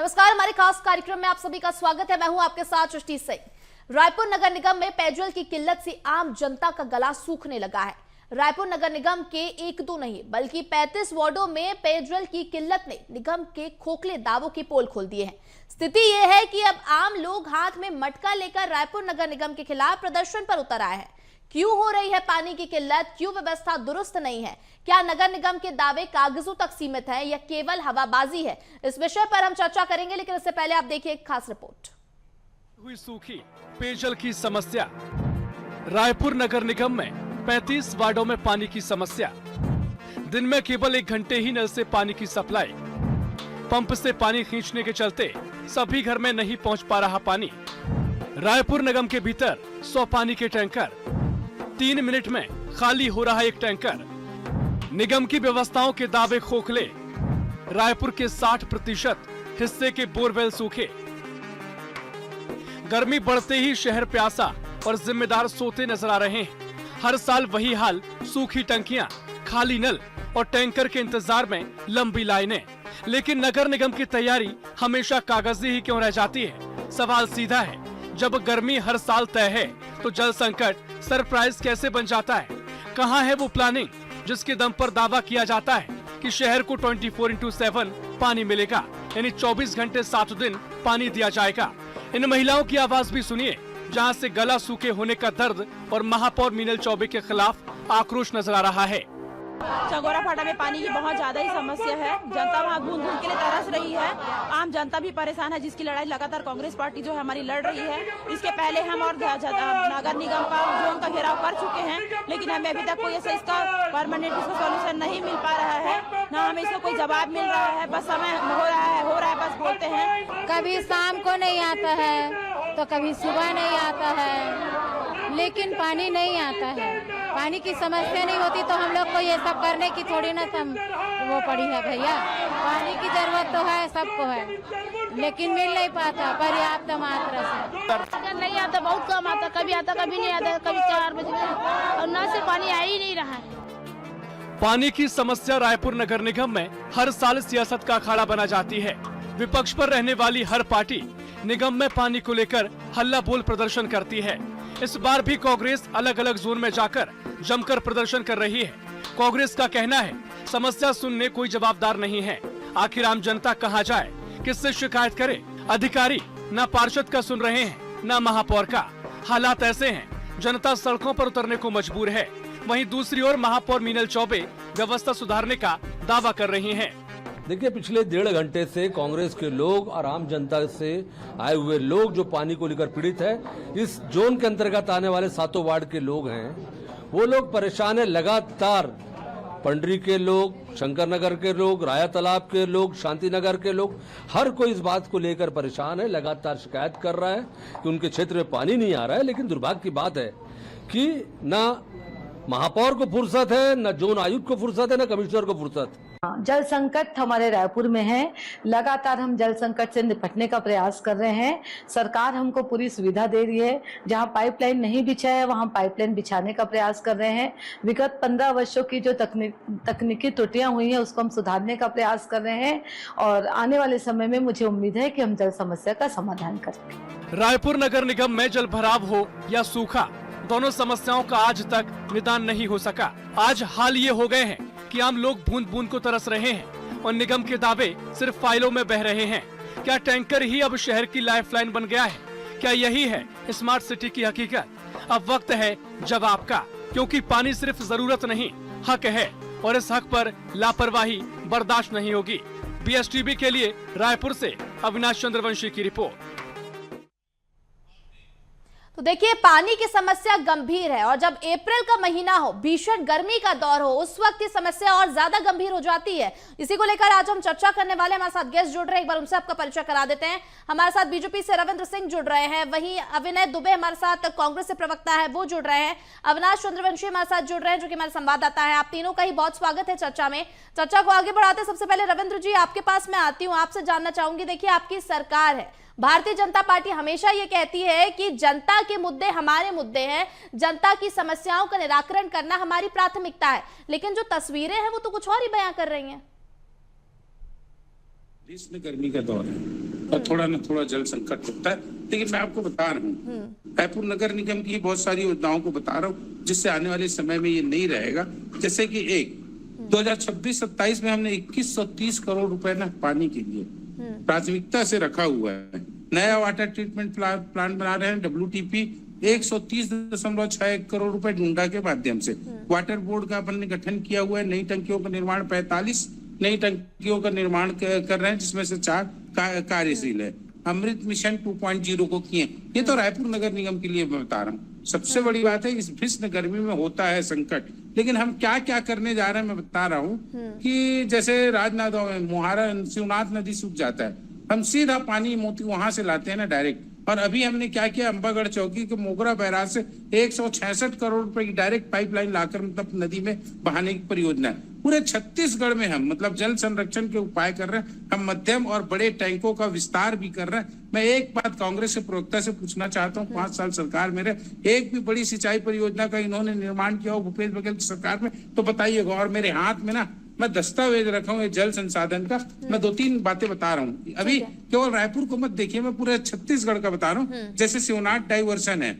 नमस्कार, हमारे खास कार्यक्रम में आप सभी का स्वागत है। मैं हूं आपके साथ सृष्टि सिंह। रायपुर नगर निगम में पेयजल की किल्लत से आम जनता का गला सूखने लगा है। रायपुर नगर निगम के एक दो नहीं बल्कि 35 वार्डों में पेयजल की किल्लत ने निगम के खोखले दावों की पोल खोल दिए हैं। स्थिति यह है कि अब आम लोग हाथ में मटका लेकर रायपुर नगर निगम के खिलाफ प्रदर्शन पर उतर आए हैं। क्यों हो रही है पानी की किल्लत? क्यों व्यवस्था दुरुस्त नहीं है? क्या नगर निगम के दावे कागजों तक सीमित हैं या केवल हवाबाजी है? इस विषय पर हम चर्चा करेंगे, लेकिन इससे पहले आप देखिए एक खास रिपोर्ट। हुई सूखी पेयजल की समस्या। रायपुर नगर निगम में 35 वार्डों में पानी की समस्या। दिन में केवल 1 घंटे ही नल से पानी की सप्लाई। पंप से पानी खींचने के चलते सभी घर में नहीं पहुंच पा रहा पानी। रायपुर निगम के भीतर 100 पानी के टैंकर, 3 मिनट में खाली हो रहा एक टैंकर। निगम की व्यवस्थाओं के दावे खोखले। रायपुर के 60% हिस्से के बोरवेल सूखे। गर्मी बढ़ते ही शहर प्यासा और जिम्मेदार सोते नजर आ रहे हैं। हर साल वही हाल, सूखी टंकियां, खाली नल और टैंकर के इंतजार में लंबी लाइनें। लेकिन नगर निगम की तैयारी हमेशा कागजी ही क्यों रह जाती है? सवाल सीधा है, जब गर्मी हर साल तय है तो जल संकट सरप्राइज कैसे बन जाता है? कहां है वो प्लानिंग जिसके दम पर दावा किया जाता है कि शहर को 24/7 पानी मिलेगा, यानी 24 घंटे 7 दिन पानी दिया जाएगा। इन महिलाओं की आवाज भी सुनिए, जहां से गला सूखे होने का दर्द और महापौर मीनल चौबे के खिलाफ आक्रोश नजर आ रहा है। चंगोरा फाटा में पानी की बहुत ज्यादा ही समस्या है। जनता वहाँ घूम घूम के लिए तरस रही है। आम जनता भी परेशान है, जिसकी लड़ाई लगातार कांग्रेस पार्टी जो है हमारी लड़ रही है। इसके पहले हम और नगर निगम का जोन का घेराव कर चुके हैं, लेकिन हमें अभी तक कोई ऐसा इसका परमानेंट सोल्यूशन नहीं मिल पा रहा है, न हमें इसका कोई जवाब मिल रहा है। बस समय हो रहा है बस बोलते हैं। कभी शाम को नहीं आता है तो कभी सुबह नहीं आता है, लेकिन पानी नहीं आता है। पानी की समस्या नहीं होती तो हम लोग को ये सब करने की थोड़ी ना वो पड़ी है भैया। पानी की जरूरत तो है, सबको है, लेकिन मिल नहीं पाता पर्याप्त मात्रा से। नहीं आता, बहुत कम आता, कभी आता कभी नहीं आता, कभी 4 बजे और नल से पानी आ ही नहीं रहा है। पानी की समस्या रायपुर नगर निगम में हर साल सियासत का अखाड़ा बना जाती है। विपक्ष पर रहने वाली हर पार्टी निगम में पानी को लेकर हल्ला बोल प्रदर्शन करती है। इस बार भी कांग्रेस अलग अलग जोन में जाकर जमकर प्रदर्शन कर रही है। कांग्रेस का कहना है, समस्या सुनने कोई जवाबदार नहीं है। आखिर आम जनता कहां जाए, किससे शिकायत करे? अधिकारी न पार्षद का सुन रहे हैं, न महापौर का। हालात ऐसे हैं, जनता सड़कों पर उतरने को मजबूर है। वहीं दूसरी ओर महापौर मीनल चौबे व्यवस्था सुधारने का दावा कर रही हैं। देखिए, पिछले 1.5 घंटे से कांग्रेस के लोग और आम जनता से आए हुए लोग जो पानी को लेकर पीड़ित है, इस जोन के अंतर्गत आने वाले 7 वार्ड के लोग हैं, वो लोग परेशान है। लगातार पंडरी के लोग, शंकर नगर के लोग, राया तालाब के लोग, शांति नगर के लोग, हर कोई इस बात को लेकर परेशान है। लगातार शिकायत कर रहा है कि उनके क्षेत्र में पानी नहीं आ रहा है। लेकिन दुर्भाग्य की बात है कि न महापौर को फुर्सत है, न जोन आयुक्त को फुर्सत है, न कमिश्नर को फुर्सत। जल संकट हमारे रायपुर में है। लगातार हम जल संकट से निपटने का प्रयास कर रहे हैं। सरकार हमको पूरी सुविधा दे रही है। जहां पाइपलाइन नहीं बिछा है वहां पाइपलाइन बिछाने का प्रयास कर रहे हैं। विगत 15 वर्षों की जो तकनीकी त्रुटियां हुई हैं उसको हम सुधारने का प्रयास कर रहे हैं, और आने वाले समय में मुझे उम्मीद है कि हम जल समस्या का समाधान करेंगे। रायपुर नगर निगम में जल भराव हो या सूखा, दोनों समस्याओं का आज तक निदान नहीं हो सका। आज हाल ये हो गए हैं कि आम लोग बूंद बूंद को तरस रहे हैं और निगम के दावे सिर्फ फाइलों में बह रहे हैं। क्या टैंकर ही अब शहर की लाइफलाइन बन गया है? क्या यही है स्मार्ट सिटी की हकीकत? अब वक्त है जवाब का, क्योंकि पानी सिर्फ जरूरत नहीं, हक है, और इस हक पर लापरवाही बर्दाश्त नहीं होगी। BSTV के लिए रायपुर से अविनाश चंद्रवंशी की रिपोर्ट। तो देखिए, पानी की समस्या गंभीर है, और जब अप्रैल का महीना हो, भीषण गर्मी का दौर हो, उस वक्त ये समस्या और ज्यादा गंभीर हो जाती है। इसी को लेकर आज हम चर्चा करने वाले, हमारे साथ गेस्ट जुड़ रहे हैं। एक बार उनसे आपका परिचय करा देते हैं। हमारे साथ बीजेपी से रविंद्र सिंह जुड़ रहे हैं, वहीं अविनय दुबे हमारे साथ कांग्रेस से प्रवक्ता है, वो जुड़ रहे हैं। अविनाश चंद्रवंशी हमारे साथ जुड़ रहे हैं, जो कि हमारे संवाददाता है। आप तीनों का ही बहुत स्वागत है चर्चा में। चर्चा को आगे बढ़ाते सबसे पहले रविंद्र जी, आपके पास मैं आती हूँ, आपसे जानना चाहूंगी। देखिए, आपकी सरकार है, भारतीय जनता पार्टी हमेशा ये कहती है कि जनता के मुद्दे हमारे मुद्दे हैं, जनता की समस्याओं का निराकरण करना हमारी प्राथमिकता है, लेकिन जो तस्वीरें हैं वो तो कुछ और ही बयां कर रही हैं। देश में गर्मी का दौर है, और थोड़ा न थोड़ा जल संकट होता है। लेकिन मैं आपको बता रहा हूँ, रायपुर नगर निगम की बहुत सारी योजनाओं को बता रहा हूँ जिससे आने वाले समय में ये नहीं रहेगा। जैसे कि 2026-27 में हमने 2130 करोड़ रुपए ना पानी के लिए प्राथमिकता से रखा हुआ है। नया वाटर ट्रीटमेंट प्लांट बना रहे हैं WTP 130.61 करोड़ रुपए डूंडा के माध्यम से। वाटर बोर्ड का अपन ने गठन किया हुआ है। नई टंकियों का निर्माण 45 नई टंकियों का निर्माण कर रहे हैं, जिसमें से 4 कार्यशील है। अमृत मिशन 2.0 को किए। ये तो रायपुर नगर निगम के लिए मैं बता रहा हूँ। सबसे बड़ी बात है, इस भीषण गर्मी में होता है संकट, लेकिन हम क्या क्या करने जा रहे हैं मैं बता रहा हूँ कि जैसे राजनांदगांव में मुहारा शिवनाथ नदी सूख जाता है, हम सीधा पानी मोती वहां से लाते हैं ना डायरेक्ट। और अभी हमने क्या किया, अंबागढ़ चौकी के मोगरा बैराज से 166 करोड़ रुपए की डायरेक्ट पाइपलाइन लाकर मतलब नदी में बहाने की परियोजना है। पूरे छत्तीसगढ़ में हम मतलब जल संरक्षण के उपाय कर रहे हैं। हम मध्यम और बड़े टैंकों का विस्तार भी कर रहे हैं। मैं एक बात कांग्रेस के प्रवक्ता से पूछना चाहता हूँ, 5 साल सरकार में रहे, एक भी बड़ी सिंचाई परियोजना का इन्होंने निर्माण किया हो भूपेश बघेल की सरकार में तो बताइएगा। और मेरे हाथ में ना मैं दस्तावेज रखा हूँ जल संसाधन का, मैं 2-3 बातें बता रहा हूँ। अभी केवल रायपुर को मत देखिए, मैं पूरे छत्तीसगढ़ का बता रहा हूँ। जैसे शिवनाथ डाइवर्सन है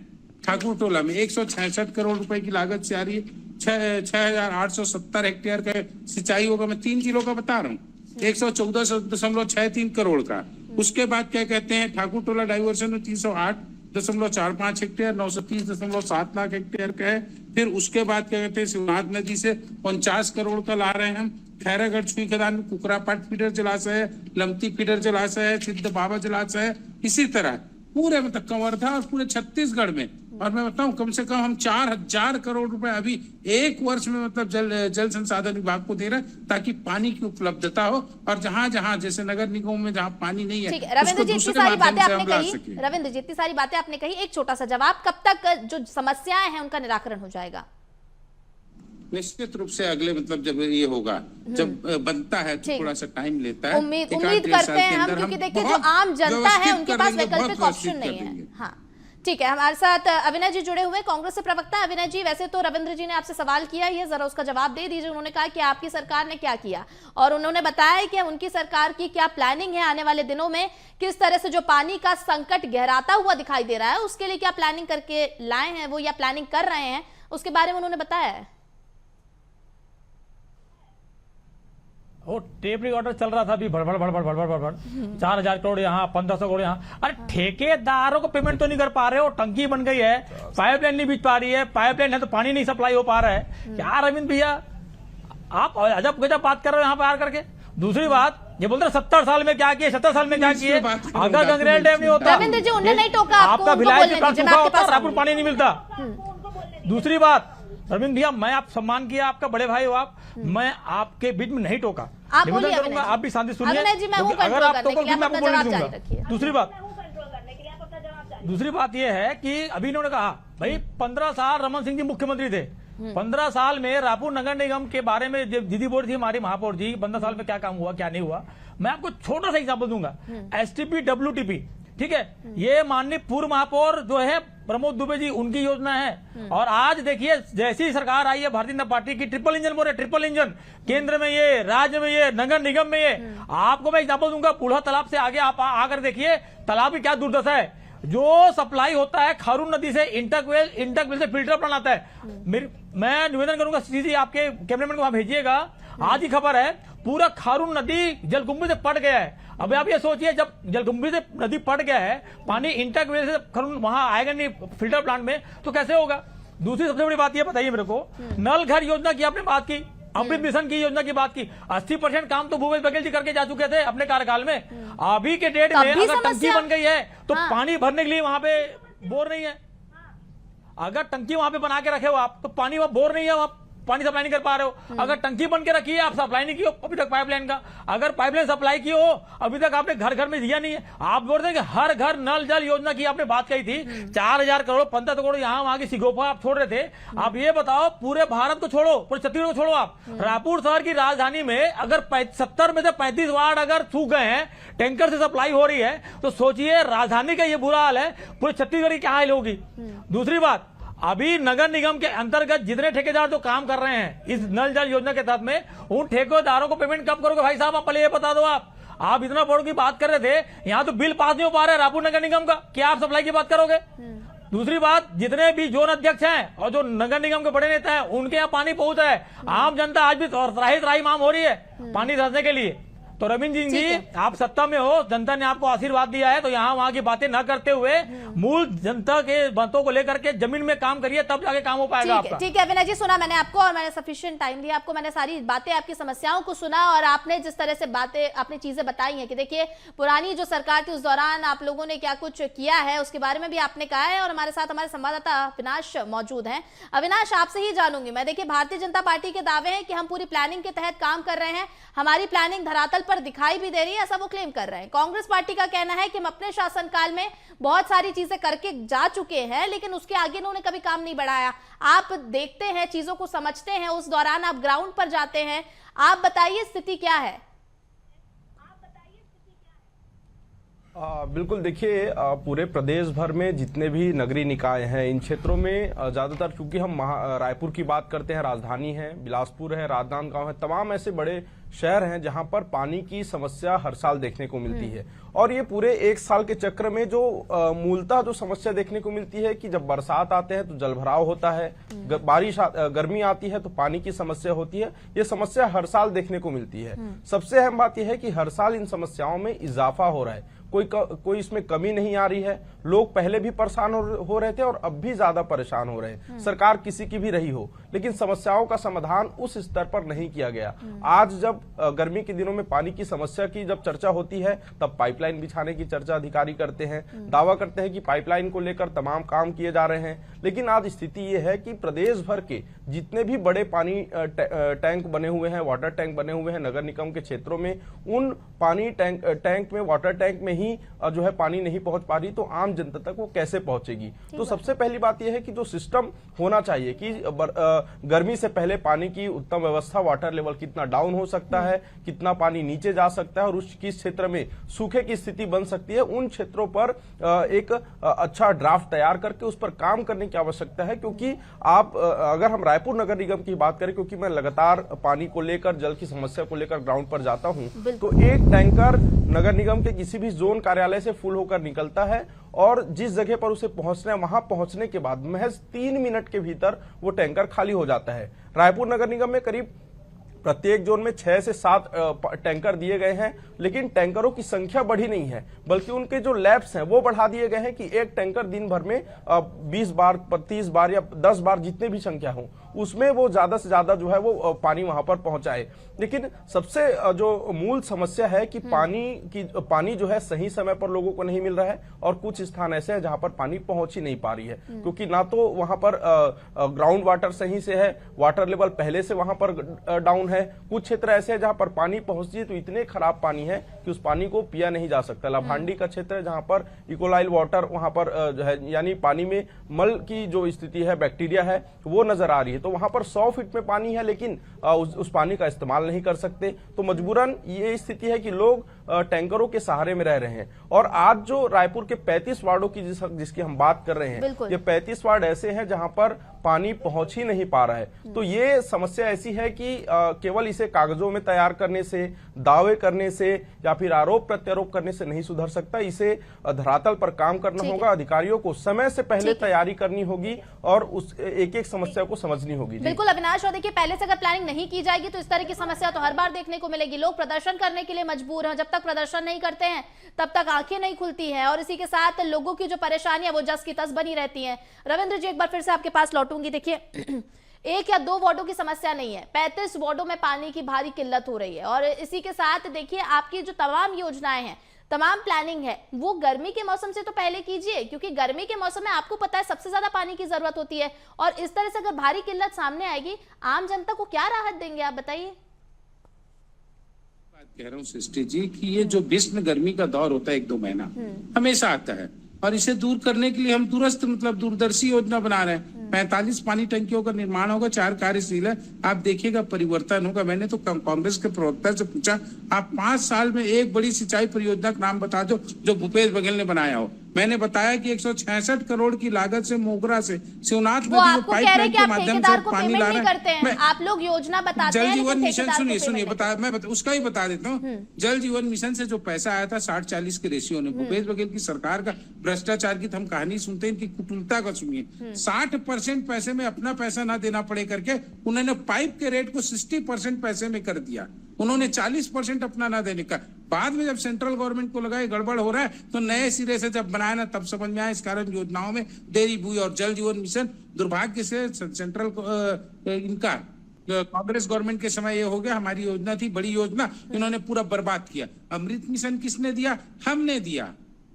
ठाकुर टोला में 166 करोड़ रुपए की लागत से आ रही है। 6,870 हेक्टेयर का सिंचाई होगा। मैं 3 जिलों का बता रहा हूँ, 114.63 करोड़ का। उसके बाद क्या कहते हैं, ठाकुर टोला डाइवर्सन में 308.45 हेक्टेयर 930.7 लाख हेक्टेयर का है। फिर उसके बाद क्या कहते हैं, शिवनाथ नदी से 49 करोड़ का ला रहे हैं हम। खैरागढ़ छुई खदान में कुकरापाट फीडर जलाशय है, लमती फीडर जलाशय है, सिद्ध बाबा जलाशय है। इसी तरह पूरे मतलब कवर्धा और पूरे छत्तीसगढ़ में। और मैं बताऊं कम से कम हम 4,000 करोड़ रुपए अभी एक वर्ष में मतलब जल संसाधन विभाग को दे रहे हैं, ताकि पानी की उपलब्धता हो। और जहां जहां जैसे नगर निगमों में जहां पानी नहीं है, रविंद्र जी इतनी सारी बातें आपने कही, रविंद्र जी इतनी सारी बातें आपने कही, एक छोटा सा जवाब, कब तक जो समस्याएं हैं उनका निराकरण हो जाएगा? निश्चित रूप से अगले मतलब जब ये होगा, जब बनता है तो थोड़ा सा टाइम लेता है। उम्मीद करते हैं हम, क्योंकि देखिए जो आम जनता है उनके पास वैकल्पिक ऑप्शन नहीं है। हाँ ठीक है, हमारे साथ अविनय जी जुड़े हुए, कांग्रेस से प्रवक्ता। अविनय जी, वैसे तो रविंद्र जी ने आपसे सवाल किया, ये जरा उसका जवाब दे दीजिए। उन्होंने कहा कि आपकी सरकार ने क्या किया, और उन्होंने बताया कि उनकी सरकार की क्या प्लानिंग है आने वाले दिनों में, किस तरह से जो पानी का संकट गहराता हुआ दिखाई दे रहा है उसके लिए क्या प्लानिंग करके लाए हैं वो, या प्लानिंग कर रहे हैं, उसके बारे में उन्होंने बताया है। वो टेप रिकॉर्डर चल रहा था अभी भड़बड़ 4,000 करोड़ यहाँ, 1,500 करोड़ यहाँ। अरे ठेकेदारों को पेमेंट तो नहीं कर पा रहे हो, टंकी बन गई है, पाइपलाइन नहीं बिछ पा रही है, पाइपलाइन है तो पानी नहीं सप्लाई हो पा रहा है। क्या रविंद्र भैया आप अजब गजब बात कर रहे हो यहाँ पे आ करके। दूसरी बात ये बोलते 70 साल में क्या किए, 70 साल में क्या किए। अगर गंगरेल डैम नहीं होता, रविंद्र जी उन्होंने नहीं टोका आपका भिलाई से प्लांट सूखा होता, रायपुर पानी नहीं मिलता। दूसरी बात रविंद्र भैया, मैं आप सम्मान किया, आपका बड़े भाई हो आप, मैं आपके बीच में नहीं टोका, निवेदन करूंगा आप भी शांति सुनिए। अगर आप टोको मैं आपको बोलने दूंगा। दूसरी बात यह है कि अभी इन्होंने कहा भाई 15 साल रमन सिंह जी मुख्यमंत्री थे, 15 साल में रायपुर नगर निगम के बारे में दीदी बोल रही थी हमारी महापौर जी, 15 साल में क्या काम हुआ क्या नहीं हुआ। मैं आपको छोटा सा एग्जाम्पल दूंगा, STP WTP, ठीक है, ये माननीय पूर्व महापौर जो है प्रमोद दुबे जी, उनकी योजना है। और आज देखिए जैसी सरकार आई है भारतीय जनता पार्टी की, ट्रिपल इंजन बोल रहे, ट्रिपल इंजन, केंद्र में ये, राज्य में ये, नगर निगम में ये। आपको मैं एग्जाम्पल दूंगा, बूढ़ा तालाब से आगे आप आकर देखिए तालाब की क्या दुर्दशा है। जो सप्लाई होता है खारून नदी से, इंटकवेल से फिल्टर प्लांट आता है। मैं निवेदन करूंगा सीधी आपके कैमरामैन को वहां भेजिएगा, आज ही खबर है पूरा खारून नदी जलकुंभी से पट गया है। अब आप ये सोचिए, जब जलकुंभी से नदी पट गया है, पानी इंटकवेल से खारून वहां आएगा नहीं फिल्टर प्लांट में, तो कैसे होगा। दूसरी सबसे बड़ी बात ये बताइए मेरे को, नल घर योजना की आपने बात की, अमृत मिशन की योजना की बात की, 80% काम तो भूपेश बघेल जी करके जा चुके थे अपने कार्यकाल में। अभी के डेट में अगर टंकी बन गई है तो पानी भरने के लिए वहां पे बोर नहीं है। अगर टंकी वहां पे बना के रखे हो आप, तो पानी वहां बोर नहीं है, वहां पानी सप्लाई नहीं कर पा रहे हो। अगर टंकी बन के रखी है, आप सप्लाई नहीं की हो अभी तक पाइपलाइन का, अगर पाइपलाइन सप्लाई की हो अभी तक आपने घर घर में दिया नहीं है। आप बोल रहे हैं कि हर घर नल जल योजना की आपने बात कही थी, 4,000 करोड़ 15 करोड़ यहाँ वहां की सिगोफा आप छोड़ रहे थे। आप ये बताओ, पूरे भारत को छोड़ो, पूरे छत्तीसगढ़ को छोड़ो, आप रायपुर शहर की राजधानी में अगर 70 में से 35 वार्ड अगर सूख गए हैं, टैंकर से सप्लाई हो रही है, तो सोचिए राजधानी का ये बुरा हाल है, पूरे छत्तीसगढ़ की क्या हाल होगी। दूसरी बात, अभी नगर निगम के अंतर्गत जितने ठेकेदार जो काम कर रहे हैं इस नल जल योजना के तहत में, उन ठेकेदारों को पेमेंट कब करोगे भाई साहब, आप पहले ये बता दो। आप इतना बड़ों की बात कर रहे थे, यहाँ तो बिल पास नहीं हो पा रहा है रायपुर नगर निगम का, क्या आप सप्लाई की बात करोगे? दूसरी बात, जितने भी जोन अध्यक्ष हैं और जो नगर निगम के बड़े नेता हैं, उनके यहाँ पानी पहुंच रहा है। आम जनता आज भी त्राही माम हो रही है पानी धरने के लिए। तो रविंद्र सिंह जी, आप सत्ता में हो, जनता ने आपको आशीर्वाद दिया है, तो यहाँ वहां की बातें न करते हुए मूल जनता के बातों को लेकर के जमीन में काम करिए, तब जाके काम हो पाएगा आपका। ठीक है अविनाश जी, सुना मैंने आपको और मैंने सफिशिएंट टाइम दिया आपको, मैंने सारी बातें आपकी समस्याओं को सुना और आपने जिस तरह से बातें आपने चीजें बताई हैं कि देखिए पुरानी जो सरकार थी उस दौरान आप लोगों ने क्या कुछ किया है उसके बारे में भी आपने कहा है। और हमारे साथ हमारे संवाददाता अविनाश मौजूद हैं। अविनाश, आपसे ही जानूंगी मैं, देखिए भारतीय जनता पार्टी के दावे हैं कि हम पूरी प्लानिंग के तहत काम कर रहे हैं, हमारी प्लानिंग धरातल पर दिखाई भी दे रही है, ऐसा वो क्लेम कर रहे हैं। कांग्रेस पार्टी का कहना है कि हम अपने शासनकाल में बहुत सारी चीजें करके जा चुके हैं, लेकिन उसके आगे इन्होंने कभी काम नहीं बढ़ाया। आप देखते हैं, चीजों को समझते हैं, उस दौरान आप ग्राउंड पर जाते हैं, आप बताइए स्थिति क्या है? बिल्कुल, देखिए पूरे प्रदेश भर में जितने भी नगरीय निकाय हैं इन क्षेत्रों में ज़्यादातर, क्योंकि हम रायपुर की बात करते हैं, राजधानी है, बिलासपुर है, राजनांदगांव है, तमाम ऐसे बड़े शहर हैं जहां पर पानी की समस्या हर साल देखने को मिलती है। और ये पूरे एक साल के चक्र में जो मूलतः जो समस्या देखने को मिलती है कि जब बरसात आते हैं तो जलभराव होता है, बारिश गर्मी आती है तो पानी की समस्या होती है। ये समस्या हर साल देखने को मिलती है। सबसे अहम बात यह है कि हर साल इन समस्याओं में इजाफा हो रहा है, कोई इसमें कमी नहीं आ रही है। लोग पहले भी परेशान हो रहे थे और अब भी ज्यादा परेशान हो रहे हैं, सरकार किसी की भी रही हो, लेकिन समस्याओं का समाधान उस स्तर पर नहीं किया गया। आज जब गर्मी के दिनों में पानी की समस्या की जब चर्चा होती है तब पाइपलाइन बिछाने की चर्चा अधिकारी करते हैं, दावा करते हैं कि पाइपलाइन को लेकर तमाम काम किए जा रहे हैं। लेकिन आज स्थिति यह है कि प्रदेश भर के जितने भी बड़े पानी टैंक बने हुए हैं, वाटर टैंक बने हुए हैं नगर निगम के क्षेत्रों में, उन पानी टैंक में, वाटर टैंक में ही जो है पानी नहीं पहुंच पा रही, तो आम जनता तक वो कैसे पहुंचेगी? तो सबसे पहली बात यह है कि जो सिस्टम होना चाहिए कि गर्मी से पहले पानी की उत्तम व्यवस्था, वाटर लेवल कितना डाउन हो सकता है, कितना पानी नीचे जा सकता है और उस किस क्षेत्र में सूखे की स्थिति बन सकती है, उन क्षेत्रों पर एक अच्छा ड्राफ्ट तैयार करके उस पर काम करने की आवश्यकता है। क्योंकि आप अगर हम रायपुर नगर निगम की बात करें, क्योंकि मैं लगातार पानी को लेकर, जल की समस्या को लेकर ग्राउंड पर जाता हूं, तो एक टैंकर नगर निगम के किसी भी जोन कार्यालय से फुल होकर निकलता है और जिस जगह पर उसे पहुंचना है वहां पहुंचने के बाद महज 3 मिनट के भीतर वो टैंकर खाली हो जाता है। रायपुर नगर निगम में करीब प्रत्येक जोन में 6 से 7 टैंकर दिए गए हैं, लेकिन टैंकरों की संख्या बढ़ी नहीं है, बल्कि उनके जो लैब्स हैं वो बढ़ा दिए गए हैं कि एक टैंकर दिन भर में 20 बार, 30 बार या 10 बार जितने भी संख्या हो उसमें वो ज्यादा से ज्यादा जो है वो पानी वहां पर पहुंचाए। लेकिन सबसे जो मूल समस्या है कि पानी जो है सही समय पर लोगों को नहीं मिल रहा है और कुछ स्थान ऐसे हैं जहां पर पानी पहुंच ही नहीं पा रही है, क्योंकि ना तो वहां पर ग्राउंड वाटर सही से है, वाटर लेवल पहले से वहां पर डाउन है, कुछ क्षेत्र ऐसे हैं जहां पर पानी पहुंचती है तो इतने खराब पानी है कि उस पानी को पिया नहीं जा सकता। लाभांडी का क्षेत्र है जहां पर इकोलाइल वाटर वहां पर जो है, यानी पानी में मल की जो स्थिति है, बैक्टीरिया है, वो नजर आ रही है। तो वहां पर 100 फीट में पानी है, लेकिन उस पानी का इस्तेमाल नहीं कर सकते। तो मजबूरन ये स्थिति है कि लोग टैंकरों के सहारे में रह रहे हैं। और आज जो रायपुर के 35 वार्डों की जिसकी हम बात कर रहे हैं, ये 35 वार्ड ऐसे हैं जहां पर पानी पहुंच ही नहीं पा रहा है। तो ये समस्या ऐसी है कि केवल इसे कागजों में तैयार करने से, दावे करने से या फिर आरोप प्रत्यारोप करने से नहीं सुधर सकता। इसे धरातल पर काम करना होगा, अधिकारियों को समय से पहले तैयारी करनी होगी और उस एक एक समस्या को समझनी होगी। बिल्कुल अविनाश, और देखिए पहले से अगर प्लानिंग नहीं की जाएगी तो इस तरह की समस्या तो हर बार देखने को मिलेगी। लोग प्रदर्शन करने के लिए मजबूर हैं, जब तक प्रदर्शन नहीं करते हैं तब तक आंखें नहीं खुलती हैं और इसी के साथ लोगों की जो परेशानियां वो जस की तस बनी रहती हैं। रविंद्र जी, एक बार फिर से आपके पास लौटूंगी। देखिए 1 या 2 वार्डों की समस्या नहीं है, 35 वार्डों में पानी की भारी किल्लत हो रही है। और इसी के साथ देखिए आपकी जो तमाम योजनाएं हैं, तमाम प्लानिंग है, वो गर्मी के मौसम से तो पहले कीजिए, क्योंकि गर्मी के मौसम में आपको पता है सबसे ज्यादा पानी की जरूरत होती है। और इस तरह से अगर भारी किल्लत सामने आएगी, आम जनता को क्या राहत देंगे आप बताइए? कह रहा हूँ सृष्टि जी कि ये जो भीषण गर्मी का दौर होता है 1-2 महीना हमेशा आता है, और इसे दूर करने के लिए हम तुरंत दूरदर्शी योजना बना रहे हैं। 45 पानी टंकियों का निर्माण होगा, 4 कार्यशील है, आप देखिएगा परिवर्तन होगा। मैंने तो कांग्रेस के प्रवक्ता से पूछा, आप 5 साल में एक बड़ी सिंचाई परियोजना का नाम बता दो जो भूपेश बघेल ने बनाया हो। मैंने बताया कि 166 करोड़ की लागत से मोगरा से शिवनाथ वो नदी में आपको कह रहे पाइपलाइन हैं कि के आप माध्यम से ठेकेदार को पानी पेमेंट ला नहीं रहे करते हैं, आप लोग योजना बताते जल हैं जीवन लेकिन मिशन ठेकेदार को सुनिए पेमेंट नहीं उसका ही बता देता हूँ। जल जीवन मिशन से जो पैसा आया था 60-40 के रेशियो में, भूपेश बघेल की सरकार का भ्रष्टाचार की तो हम कहानी सुनते हैं, इनकी कुटिलता का सुनिए। 60% पैसे में अपना पैसा ना देना पड़े करके उन्होंने पाइप के रेट को 60% पैसे में कर दिया। उन्होंने 40% अपना ना देने का, बाद में जब सेंट्रल गवर्नमेंट को लगा ये गड़बड़ हो रहा है तो नए सिरे से जब बनाया ना तब समझ में आया। इस कारण योजनाओं में देरी हुई और जल जीवन मिशन दुर्भाग्य से सेंट्रल इनका कांग्रेस गवर्नमेंट के समय ये हो गया। हमारी योजना थी बड़ी योजना, इन्होंने पूरा बर्बाद किया। अमृत मिशन किसने दिया? हमने दिया।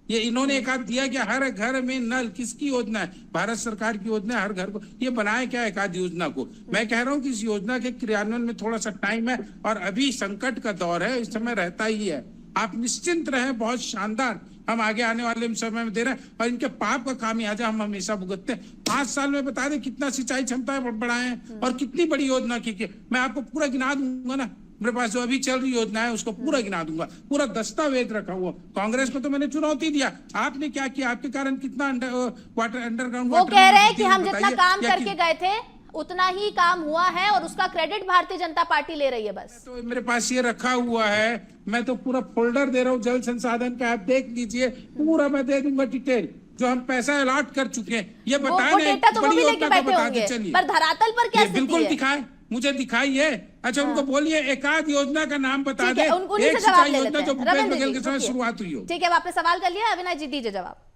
ये इन्होंने एक आध दिया कि हर घर में नल, किसकी योजना है? भारत सरकार की योजना है, हर घर को। ये बनाए क्या एक आध योजना को? मैं कह रहा हूँ कि इस योजना के क्रियान्वयन में थोड़ा सा टाइम है और अभी संकट का दौर है, इस समय रहता ही है। आप निश्चिंत रहें, बहुत शानदार हम आगे आने वाले समय में दे रहे हैं और इनके पाप का खामियाजा हम हमेशा भुगतते हैं। 5 साल में बता दें कितना सिंचाई क्षमताएं बढ़ाए हैं और कितनी बड़ी योजना की। मैं आपको पूरा गिना दूंगा ना, मेरे पास जो अभी चल रही योजना है उसको पूरा गिना दूंगा, पूरा दस्तावेज रखा हुआ। कांग्रेस को तो मैंने चुनौती दिया, आपने क्या किया? आपके कारण कितना अंडरग्राउंड वो कह रहे हैं कि हम जितना काम करके गए थे उतना ही काम हुआ है और उसका क्रेडिट भारतीय जनता पार्टी ले रही है बस। तो मेरे पास ये रखा हुआ है, मैं तो पूरा फोल्डर दे रहा हूँ जल संसाधन का, आप देख लीजिए पूरा, मैं दे दूंगा डिटेल जो हम पैसा अलॉट कर चुके हैं। ये बताए वो डेटा तो वो भी लेके बैठे होंगे, पर धरातल पर क्या स्थिति है? बिल्कुल दिखाए, मुझे दिखाइए। अच्छा उनको बोलिए एक आध योजना का नाम बता दे, उन्हीं एक से जवाब सिंचाई ले योजना लेते जो हैं। भूपेश रविंद्र बघेल जी, के समय रुकिए। शुरुआत हुई हो। ठीक है, अब आपने सवाल कर लिया, अविनाश जी दीजिए जवाब।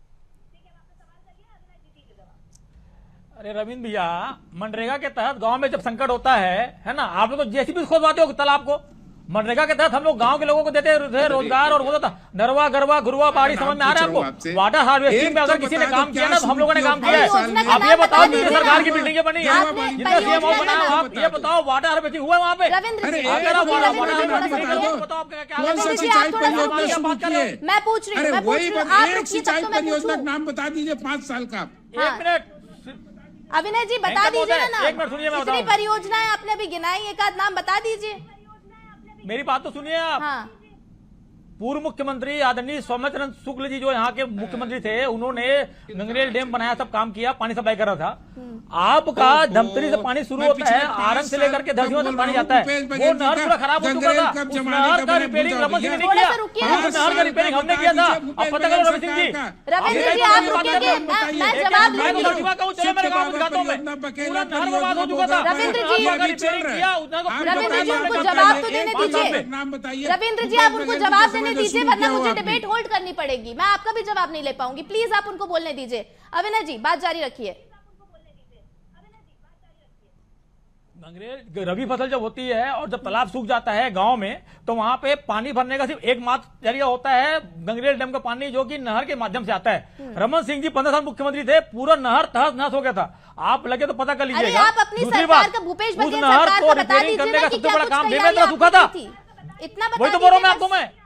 अरे रविंद्र भैया, मनरेगा के तहत गांव में जब संकट होता है ना, आप लोग तो जेसीबी खोदवाते हो तालाब को। मनरेगा के तहत हम लोग गांव के लोगों को देते थे रोजगार और वो था नरवा गरवा गुरुआ बाड़ी, समझ में आ रहा है आपको? वाटर हार्वेस्टिंग में अगर किसी ने काम किया ना तो हम लोगों ने काम किया है। आप ये बताओ जितनी सरकार की बिल्डिंगें बनी है, जितना सीएमओ बना, आप ये बताओ वाटर हार्वेस्टिंग हुआ वहाँ पे? मैं पूछ रही हूँ, एक सिंचाई परियोजना का नाम बता दीजिए 5 साल का। 1 मिनट अविनाश जी बता दीजिए ना, एक मिनट सुनिए, मैं कितनी बताऊं। परियोजनाएं आपने अभी गिनाई, एक आध नाम बता दीजिए। मेरी बात तो सुनिए आप। हाँ। पूर्व मुख्यमंत्री आदरणीय सौम्यचरण शुक्ल जी जो यहाँ के मुख्यमंत्री थे, उन्होंने गंगरेल डैम बनाया, सब काम किया, पानी सप्लाई कर रहा था। आपका धमतरी से पानी शुरू होता है, आरंग से लेकर के धरसीवा तक पानी जाता है। वो नहर पूरा खराब हो चुका था, उस नहर का रिपेयरिंग रमन सिंह ने नहीं किया, उस नहर का रिपेयरिंग हमने किया था। अब पता करो रमन सिंह जी, रविंद्र जी आप रुकेंगे, मैं जवाब मैं लूंगी। धरसीवा का चले मेरे गाँव में पूरा नहर बर्बाद हो चुका था। रविंद्र जी, रिपेयरिंग किया, रविंद्र जी उनको जवाब तो देने दीजिए। नाम बताइए रविंद्र जी आप उनको जवाब देने दीजिए, वरना मुझे डिबेट होल्ड करनी पड़ेगी, मैं आपका भी जवाब नहीं ले पाऊंगी। प्लीज आप उनको बोलने दीजिए। अविनाश जी बात जारी रखिए। गंगरेल रबी फसल जब होती है और जब तालाब सूख जाता है गांव में, तो वहां पे पानी भरने का सिर्फ एकमात्र जरिया होता है गंगरेल डैम का पानी, जो कि नहर के माध्यम से आता है। रमन सिंह जी 15 साल मुख्यमंत्री थे, पूरा नहर तहस नहस हो गया था। आप लगे तो पता कर लीजिएगा। आप अपनी सरकार का, भूपेश बघेल सरकार का बता दीजिए ना कि सबसे क्या बड़ा कुछ काम तैयारी बेमेतरा सूखा था। इतना बता वही तो बोल रहा हूं मैं दीजिए आपको। बस। मैं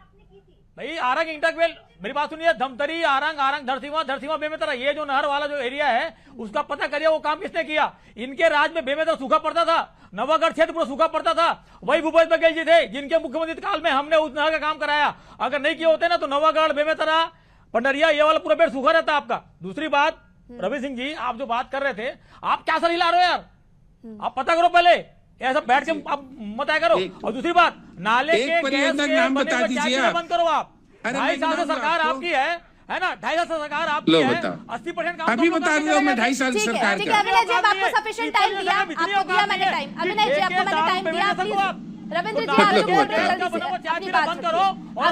भाई आरंग इंटरवेल, मेरी बात सुनिए, धमतरी आरंग, आरंग धरसीवा बेमेतरा, ये जो नहर वाला जो एरिया है उसका पता करिए वो काम किसने किया। इनके राज में बेमेतरा सूखा पड़ता था, नवागढ़ क्षेत्र पूरा सूखा पड़ता था। वही भूपेश बघेल जी थे जिनके मुख्यमंत्री काल में हमने उस नहर का काम कराया। अगर नहीं किए होते ना तो नवागढ़, बेमेतरा, पंडरिया, ये वाला पूरा बेट सूखा रहता आपका। दूसरी बात, रवि सिंह जी आप जो बात कर रहे थे, आप क्या सर हिला रहे हो यार? आप पता करो पहले, ऐसा बैठ के आप मत आया करो। और दूसरी बात, नाले के गैस के नाम बने बता हुए दीजिए चार्ज आप। बंद करो आप। अरे 2.5 साल से सरकार आपकी है ना, 2.5 साल से सरकार आपकी है, 80% काम अभी बता रहा हूँ मैं 2.5 साल ठीक है, सरकार ठीक है का। अविनाश जी, अब आपको सफिशिएंट टाइम दिया, आपको दिया मैंने टाइम। अविनाश जी आपको मैंने टाइम दिया, प्लीज रविंद्र जी आप लोग बोल रहे हैं, जल्दी से अपनी बात करो।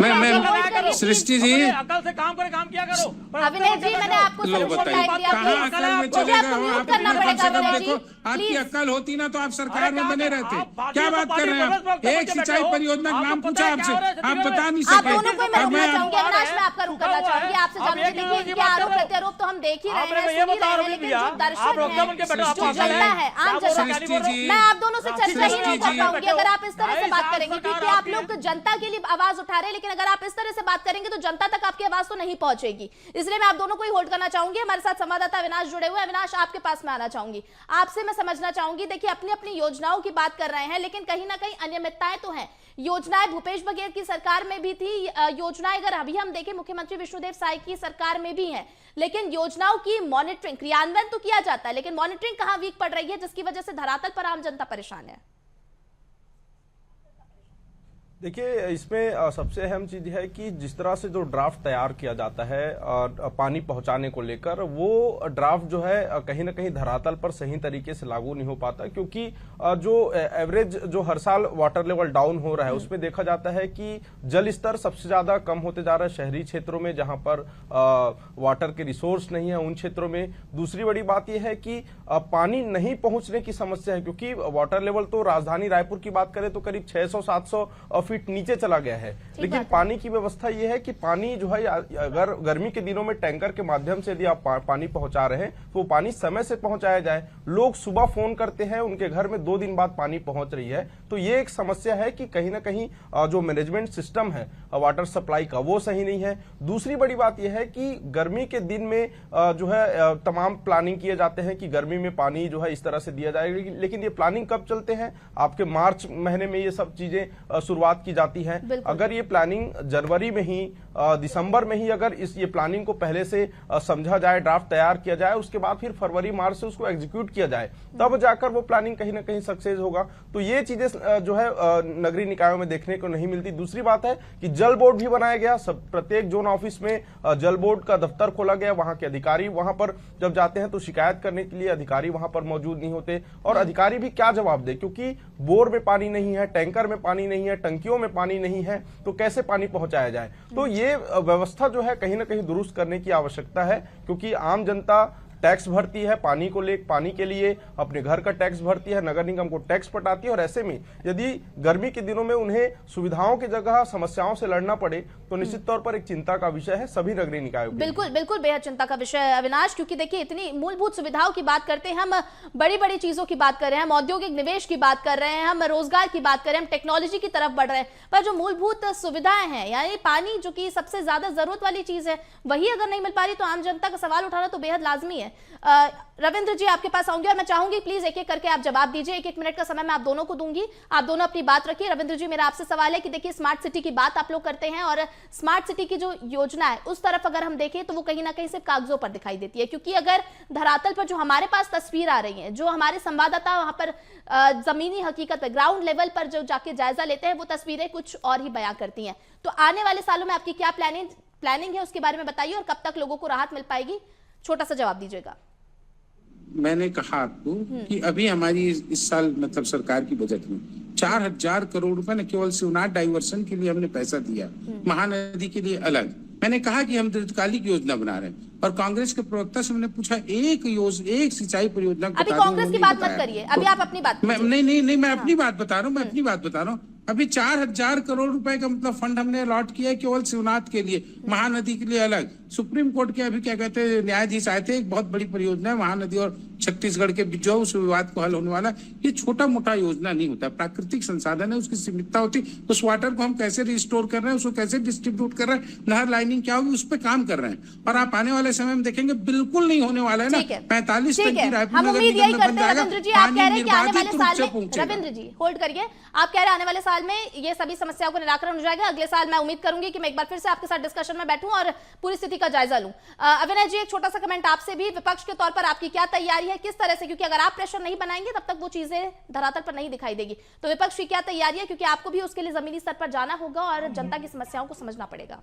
मैं सृष्टि जी, अकल से काम करे, काम किया करो। अविनाश जी मैंने आपको सफिशिएंट टाइम दिया, कहाँ अकल में मुझे चलेगा? आपको म्यूट आप करना कम से पड़ेगा कम अविनाश जी, देखो, आपकी प्लीज। अक्ल होती ना तो आप सरकार में बने रहते। क्या बात कर रहे हैं आप? एक सिंचाई परियोजना का नाम पूछा आपसे, आप बता नहीं आप सके। दोनों को मैं रुकना चाहूंगी, अविनाश मैं आपका रुक करना चाहूंगी, आपसे जानने के लिए कि आरोप प्रत्यारोप तो हम देख ही रहे हैं, सुन ही रहे हैं, लेकिन जो दर्शक हैं, जो जनता है, आम जनता, मैं आप दोनों से चर्चा ही नहीं कर पाऊंगी अगर आप इस तरह तरह से 22 बात साल करेंगे, सरकार क्योंकि आप आपकी लोग जनता के लिए आवाज उठा रहे हैं, लेकिन अगर आप इस तरह से बात करेंगे तो जनता तक आपकी आवाज तो नहीं पहुंचेगी। इसलिए मैं आप दोनों को ही होल्ड करना चाहूंगी। हमारे साथ संवाददाता अविनाश जुड़े हुए हैं। अविनाश, आपके पास में आना चाहूंगी। आपसे मैं समझना चाहूंगी, देखिए अपनी अपनी योजनाओं की बात कर रहे हैं, लेकिन कहीं ना कहीं अनियमितताएं तो हैं। योजनाएं भूपेश बघेल की सरकार में भी थी, योजनाएं अगर अभी हम देखें मुख्यमंत्री विष्णुदेव साय की सरकार में भी हैं, लेकिन योजनाओं की मॉनिटरिंग, क्रियान्वयन तो किया जाता है, लेकिन मॉनिटरिंग कहां वीक पड़ रही है, जिसकी वजह से धरातल पर आम जनता परेशान है। देखिए, इसमें सबसे अहम चीज है कि जिस तरह से जो ड्राफ्ट तैयार किया जाता है पानी पहुंचाने को लेकर, वो ड्राफ्ट जो है कहीं ना कहीं धरातल पर सही तरीके से लागू नहीं हो पाता, क्योंकि जो एवरेज जो हर साल वाटर लेवल डाउन हो रहा है उसमें देखा जाता है कि जल स्तर सबसे ज्यादा कम होते जा रहा है शहरी क्षेत्रों में, जहां पर वाटर के रिसोर्स नहीं है उन क्षेत्रों में। दूसरी बड़ी बात यह है कि पानी नहीं पहुंचने की समस्या है, क्योंकि वाटर लेवल तो राजधानी रायपुर की बात करें तो करीब 600-700 फीट नीचे चला गया है, लेकिन पानी की व्यवस्था यह है कि पानी जो है, अगर गर्मी के दिनों में टैंकर के माध्यम से यदि आप पानी पहुंचा रहे हैं तो वो पानी समय से पहुंचाया जाए। लोग सुबह फोन करते हैं, उनके घर में 2 दिन बाद पानी पहुंच रही है, तो ये एक समस्या है कि कहीं ना कहीं जो मैनेजमेंट सिस्टम है वाटर सप्लाई का वो सही नहीं है। दूसरी बड़ी बात यह है कि गर्मी के दिन में जो है तमाम प्लानिंग किए जाते हैं कि गर्मी में पानी जो है इस तरह से दिया जाएगा, लेकिन ये प्लानिंग कब चलते हैं? आपके मार्च महीने में ये सब चीजें शुरुआत की जाती है। अगर ये प्लानिंग जनवरी में ही, दिसंबर में ही अगर ये प्लानिंग को पहले से समझा जाए, ड्राफ्ट तैयार किया जाए, उसके बाद फिर फरवरी मार्च से उसको एग्जीक्यूट किया जाए, तब जाकर वो प्लानिंग कहीं ना कहीं सक्सेस होगा। तो ये चीजें जो है नगरीय निकायों में देखने को नहीं मिलती। दूसरी बात है कि जल बोर्ड भी बनाया गया, सब प्रत्येक जोन ऑफिस में जल बोर्ड का दफ्तर खोला गया। वहां के अधिकारी वहां पर जब जाते हैं तो शिकायत करने के लिए अधिकारी वहां पर मौजूद नहीं होते, और अधिकारी भी क्या जवाब दे, क्योंकि बोर में पानी नहीं है, टैंकर में पानी नहीं है, टंकियों में पानी नहीं है, तो कैसे पानी पहुंचाया जाए? तो ये व्यवस्था जो है कहीं ना कहीं दुरुस्त करने की आवश्यकता है, क्योंकि आम जनता टैक्स भरती है पानी के लिए, अपने घर का टैक्स भरती है, नगर निगम को टैक्स पटाती है, और ऐसे में यदि गर्मी के दिनों में उन्हें सुविधाओं की जगह समस्याओं से लड़ना पड़े तो निश्चित तौर पर एक चिंता का विषय है सभी नगरीय निकायों के। बिल्कुल बिल्कुल बेहद चिंता का विषय है अविनाश, क्योंकि देखिए इतनी मूलभूत सुविधाओं की बात करते हैं हम, बड़ी बड़ी चीजों की बात कर रहे हैं, हम औद्योगिक निवेश की बात कर रहे हैं, हम रोजगार की बात कर रहे हैं, हम टेक्नोलॉजी की तरफ बढ़ रहे हैं, पर जो मूलभूत सुविधाएं हैं, यानी पानी जो कि सबसे ज्यादा जरूरत वाली चीज है, वही अगर नहीं मिल पा रही तो आम जनता का सवाल उठाना तो बेहद लाजमी है। रविंद्र जी आपके पास आऊंगी और मैं चाहूंगी प्लीज एक एक करके आप जवाब दीजिए। 1-1 मिनट का समय मैं आप दोनों को दूंगी, आप दोनों अपनी बात रखिए। रविंद्र जी, मेरा आपसे सवाल है कि देखिए स्मार्ट सिटी की बात आप लोग करते हैं, और स्मार्ट सिटी की जो योजना है उस तरफ अगर हम देखें तो वो कहीं ना कहीं सिर्फ कागजों पर दिखाई देती है, क्योंकि अगर धरातल पर जो हमारे पास तस्वीर आ रही है, जो हमारे संवाददाता वहां पर जमीनी हकीकत पर, ग्राउंड लेवल पर जो जाके जायजा लेते हैं, वो तस्वीरें कुछ और ही बयां करती हैं। तो आने वाले सालों में आपकी क्या प्लानिंग है उसके बारे में बताइए, और कब तक लोगों को राहत मिल पाएगी? छोटा सा जवाब दीजिएगा। मैंने कहा आपको कि अभी हमारी इस साल मतलब सरकार की बजट में 4000 करोड़ रुपए न केवल शिवनाथ डाइवर्सन के लिए हमने पैसा दिया, महानदी के लिए अलग। मैंने कहा कि हम दीर्घकालिक योजना बना रहे हैं, और कांग्रेस के प्रवक्ता से मैंने पूछा एक सिंचाई परियोजना अभी कांग्रेस की बात मत करिए, अभी आप अपनी बात नहीं मैं अपनी बात बता रहा हूँ, अभी 4000 करोड़ रुपए का मतलब फंड हमने अलॉट किया है केवल शिवनाथ के लिए, महानदी के लिए अलग। सुप्रीम कोर्ट के अभी क्या कहते हैं न्यायाधीश आए थे, एक बहुत बड़ी परियोजना है महानदी और छत्तीसगढ़ के बीच जो उस विवाद को हल होने वाला। ये छोटा मोटा योजना नहीं होता, प्राकृतिक संसाधन है, उसकी सीमितता होती। उस वाटर को हम कैसे रिस्टोर कर रहे हैं, उसको कैसे डिस्ट्रीब्यूट कर रहे हैं, नहर लाइनिंग क्या होगी, उस पर काम कर रहे हैं। और आप आने वाले समय में देखेंगे बिल्कुल नहीं होने वाला है ना, 45 टन की रायपुर नगर निगम बन जाएगा। रविंद्र जी आप कह रहे हैं कि आने वाले साल में, रविंद्र जी होल्ड करिए, आप कह रहे हैं आने वाले साल में ये सभी समस्याओं का निराकरण हो जाएगा। अगले साल मैं उम्मीद करूंगी कि मैं एक बार फिर से आपके साथ डिस्कशन में बैठूं और पूरी स्थिति का जायजा लूं। अविनाश जी, एक छोटा सा कमेंट आपसे भी, विपक्ष के तौर पर आपकी क्या तैयारी है, किस तरह से, क्योंकि अगर आप प्रेशर नहीं बनाएंगे तब तक वो चीजें धरातल पर नहीं दिखाई देगी, तो विपक्ष की क्या तैयारी है, क्योंकि आपको भी उसके लिए जमीनी स्तर पर जाना होगा और जनता की समस्याओं को समझना पड़ेगा।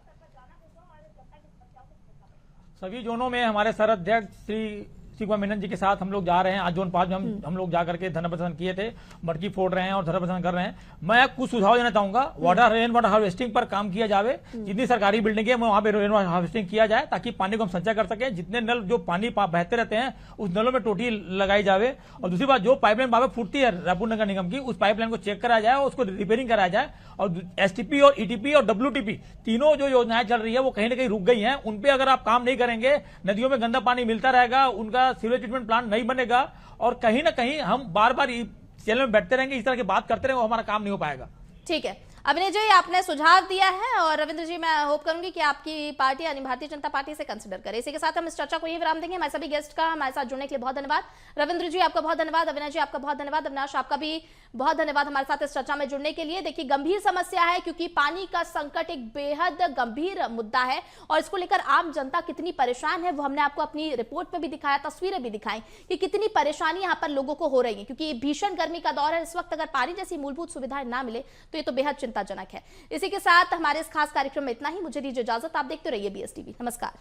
सभी जोनों में हमारे सर अध्यक्ष श्री शिवकुमार मेनन जी के साथ हम लोग जा रहे हैं। आज जोन 5 में हम लोग जाकर के धरना प्रदर्शन किए थे, मटकी फोड़ रहे हैं और धरना प्रदर्शन कर रहे हैं। मैं कुछ सुझाव देना चाहूंगा, रेन वाटर हार्वेस्टिंग पर काम किया जावे, जितनी सरकारी बिल्डिंग है वहां पे रेन वाटर हार्वेस्टिंग किया जाए, ताकि पानी को हम संचय कर सके। जितने नल जो पानी बहते रहते हैं उस नलों में टोटी लगाई जावे। और दूसरी बात, जो पाइपलाइन वहां पे फूटती है रायपुर नगर निगम की, उस पाइपलाइन को चेक कराया जाए और उसको रिपेयरिंग कराया जाए। और एसटीपी और ईटीपी और डब्ल्यूटीपी तीनों जो योजनाएं चल रही है वो कहीं ना कहीं रुक गई हैं, उन पे अगर आप काम नहीं करेंगे, नदियों में गंदा पानी मिलता रहेगा, उनका सीवेज ट्रीटमेंट प्लांट नहीं बनेगा, और कहीं ना कहीं हम बार बार चैनल में बैठते रहेंगे, इस तरह की बात करते रहेंगे, वो हमारा काम नहीं हो पाएगा। ठीक है, अभिनय जी आपने सुझाव दिया है और रविंद्र जी मैं होप करूंगी कि आपकी पार्टी यानी भारतीय जनता पार्टी से कंसिडर करे। इसी के साथ हम इस चर्चा को यही विराम देंगे। हमारे सभी गेस्ट का हमारे साथ जुड़ने के लिए बहुत धन्यवाद। रविंद्र जी आपका बहुत धन्यवाद, अभिनय जी आपका बहुत धन्यवाद, अविनाश आपका भी बहुत धन्यवाद हमारे साथ इस चर्चा में जुड़ने के लिए। देखिए गंभीर समस्या है क्योंकि पानी का संकट एक बेहद गंभीर मुद्दा है और इसको लेकर आम जनता कितनी परेशान है वो हमने आपको अपनी रिपोर्ट में भी दिखाया, तस्वीरें भी दिखाई कि कितनी परेशानी यहाँ पर लोगों को हो रही है क्योंकि भीषण गर्मी का दौर है। इस वक्त अगर पानी जैसी मूलभूत सुविधाएं ना मिले तो ये तो बेहद चिंताजनक है। इसी के साथ हमारे इस खास कार्यक्रम में इतना ही। मुझे दीजिए इजाजत, आप देखते रहिए BSTV। नमस्कार।